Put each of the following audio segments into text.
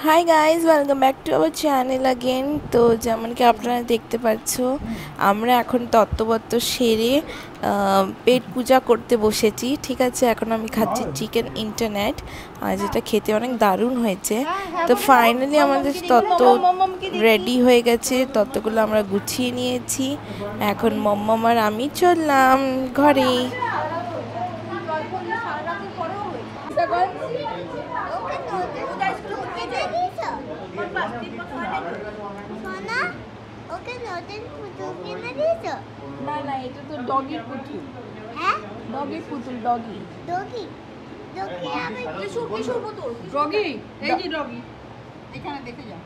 Hi guys, welcome back to our channel again. তো যেমন কি আপনারা দেখতে পাচ্ছ, আমরা এখন তত্ত্ববত্ত সেরে পেট পূজা করতে বসেছি। ঠিক আছে, এখন আমি খাচ্ছি চিকেন ইন্টারনেট, আর যেটা খেতে অনেক দারুণ হয়েছে। তো ফাইনালি আমাদের তত্ত্ব রেডি হয়ে গেছে, তত্ত্বগুলো আমরা গুছিয়ে নিয়েছি। এখন মম্মম আর আমি চললাম ঘরে। না না, এটা তো ডগির পুতুল। হ্যাঁ, ডগির পুতুল। ডগি ডগি ডগি আমি কিশোর পুতুল। ডগি, এই যে ডগি, এখানে দেখে যাও।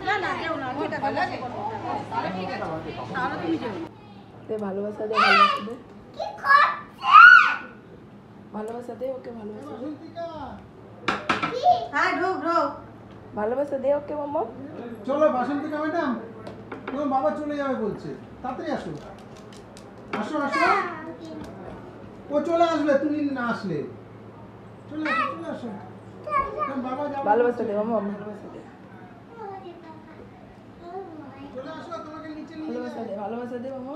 না না কেউ না, এটা ভালো লাগে। তাহলে ঠিক আছে, তাহলে তুমি যাও। তে ভালোবাসা দে, ভালোবাসা দে, কি করছে? ভালোবাসা দে ওকে, ভালোবাসা দে। হ্যাঁ, ঢোক ঢোক, ভালোবাসা দে ওকে। মাম্মা চলো বাসন্তিকা ম্যাডাম, তোমার বাবা চলে যাবে বলছে, তাড়াতাড়ি আসো। আসো আসো, ও চলে আসবে, তুমি না আসলে। চলে আসো চলে আসো, বাবা যাবে। ভালোবাসা দে মাম্মা, ভালোবাসা দে, চলে আসো, তোমাকে নিচে নিয়ে ভালোবাসা দে, ভালোবাসা দে মাম্মা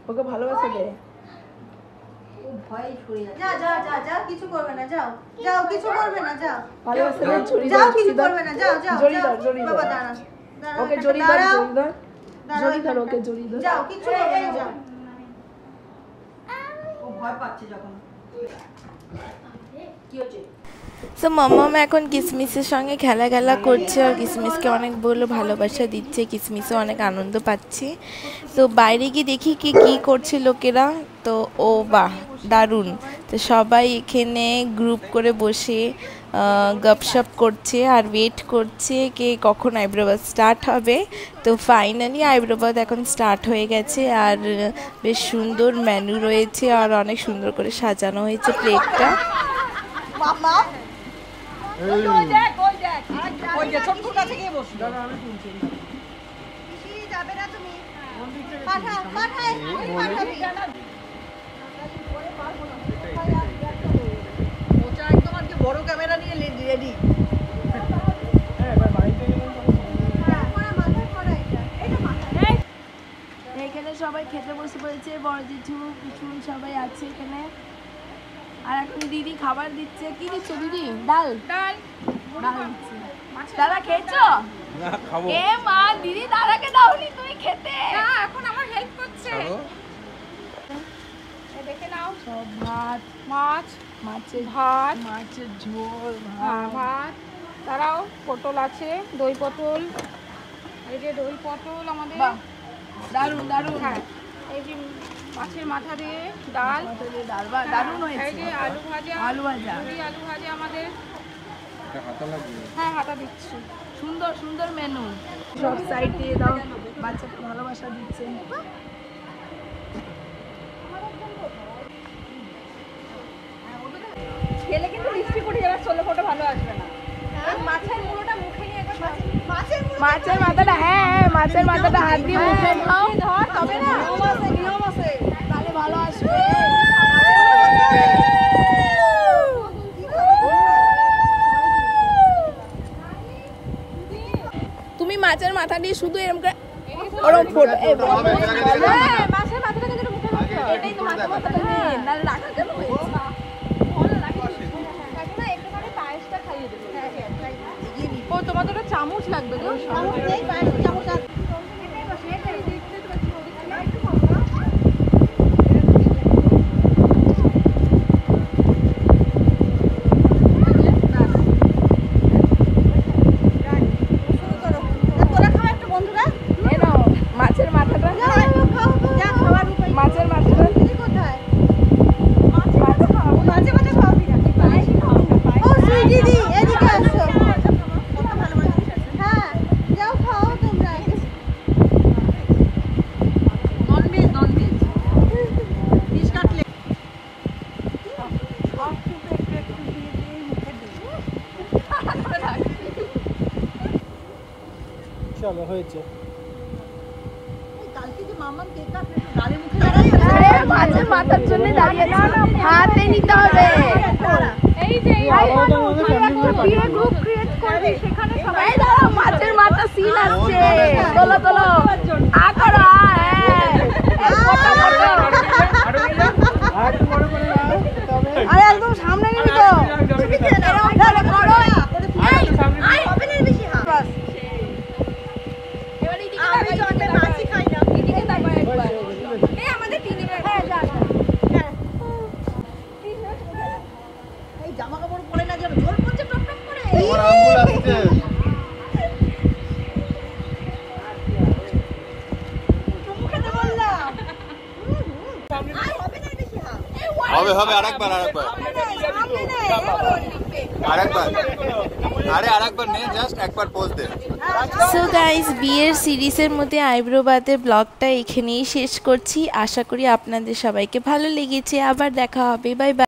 ওকে, ভালোবাসা দে। ও ভয় ছুড়ে যা যা যা যা, কিছু করবে না, যাও যাও, কিছু করবে না, যাও। ভালোবাসা দে, ছুরি যাও, দাও, কিছু করবে না, যাও যাও। জড়ি দাও, জড়ি দাও। বাবা দাঁড়া, ওকে জড়ি দাও, জড়ি দাও, জড়ি ধর ওকে, জড়ি দাও। যাও, কিছু করবে না, যাও। ও ভয় পাচ্ছে যখন। কি হচ্ছে? তো মাম্মাম এখন কিসমিসের সঙ্গে খেলা করছে, আর কিসমিসকে অনেকগুলো ভালোবাসা দিচ্ছে। কিসমিসও অনেক আনন্দ পাচ্ছে। তো বাইরে গিয়ে দেখি কি করছে লোকেরা। তো ও বাহ, দারুণ। তো সবাই এখানে গ্রুপ করে বসে গপশপ করছে আর ওয়েট করছে কে কখন আইব্রোবাদ স্টার্ট হবে। তো ফাইনালি আইব্রোবাদ এখন স্টার্ট হয়ে গেছে, আর বেশ সুন্দর মেনু রয়েছে, আর অনেক সুন্দর করে সাজানো হয়েছে প্লেটটা। মামা ওই দেখ ওই যে ছোট্ট কাছে গিয়ে বসো। দাদা আমি শুনছি। কি যাবে না তুমি? পাঠাই পাঠাবি। মোচা একদম আর কি বড় ক্যামেরা নিয়ে রেডি। হ্যাঁ, এবার বাড়িতে গেলে এখানে সবাই খেতে বসে পড়েছে, বড় জেঠু পিছুন সবাই আছে এখানে। আর এখন দিদি খাবার দিচ্ছে। কি দিচ্ছ দিদি? ডাল ডাল ডাল দিচ্ছে। দাদা খেয়েছো? না, খাবো। এ মা, দিদি দাদাকে দাওনি তুমি খেতে? না, এখন আমার হেল্প করছে। এই দেখে নাও, সব ভাত, মাছ, মাছের ভাত, মাছের ঝোল, হ্যাঁ ভাত, তারাও পটল আছে, দই পটল, এই যে দই পটল আমাদের। বাহ, দারুণ দারুণ। হ্যাঁ, এই যে মাছের মাথা দিয়ে ডাল, মাথা দিয়ে ডাল, বাহ দারুণ এই হয়েছে। যে আলু ভাজা, আলু ভাজা, আলু ভাজা আমাদের। হাতা লাগবে। হ্যাঁ, হাতা দিচ্ছি। সুন্দর সুন্দর মেনু। সব সাইড দিয়ে দাও, বাচ্চাকে ভালোবাসা দিচ্ছে। খেলে কিন্তু লিপস্টিক উঠে যাবে, সোলো ফটো ভালো আসবে না। মাছের মুড়োটা মুখে নিয়ে একবার মাছের মাথাটা, হ্যাঁ হ্যাঁ, মাছের মাথাটা হাত দিয়ে মুখে দাও, ধর, তবে না নিয়ম আছে। তাহলে ভালো আসবে। তুমি মাছের মাথা দিয়ে শুধু এরকম করে ওরকম ফোটো, হ্যাঁ, মাছের মাথাটা কিন্তু মুখে রাখতে হবে। এটাই তো মাছের মাথাটা নিয়ে নাহলে রাখা কেন হয়েছে? একটুখানি পায়েসটা খাইয়ে দেবো। ও, তোমাদের ওটা চামচ লাগবে গো। এই নাও মাছের মাথাটা, মাছের মাথাটা। চলো হয়েছে। কালকে যে মামাম কেক কাটলো, একটু গালে মুখে লাগাই। মাছের মাথার জন্য দাঁড়িয়ে হাতে নিতে হবে। এই যে বিয়ে গ্রুপ ক্রিয়েট করবি, সেখানে সবাই দাঁড়াও, মাছের মাথা সিন আসছে, তোলো তোলো আ করো আরে একদম সামনে নিবি তো। আমি জন্মে মাছই খাই না। এই জামা কাপড় পরে না যেন জল পড়ছে টপ টপ করে। আমার আঙ্গুল আসছে। চুমু খেতে বললাম। হবে না বেশি হাত। হবে আরেকবার আরেকবার নে, জাস্ট একবার পোজ দে। সো গাইস, বিয়ের সিরিজের মধ্যে আইব্রো বাদের ব্লগটা এখানেই শেষ করছি। আশা করি আপনাদের সবাইকে ভালো লেগেছে। আবার দেখা হবে, বাই বাই।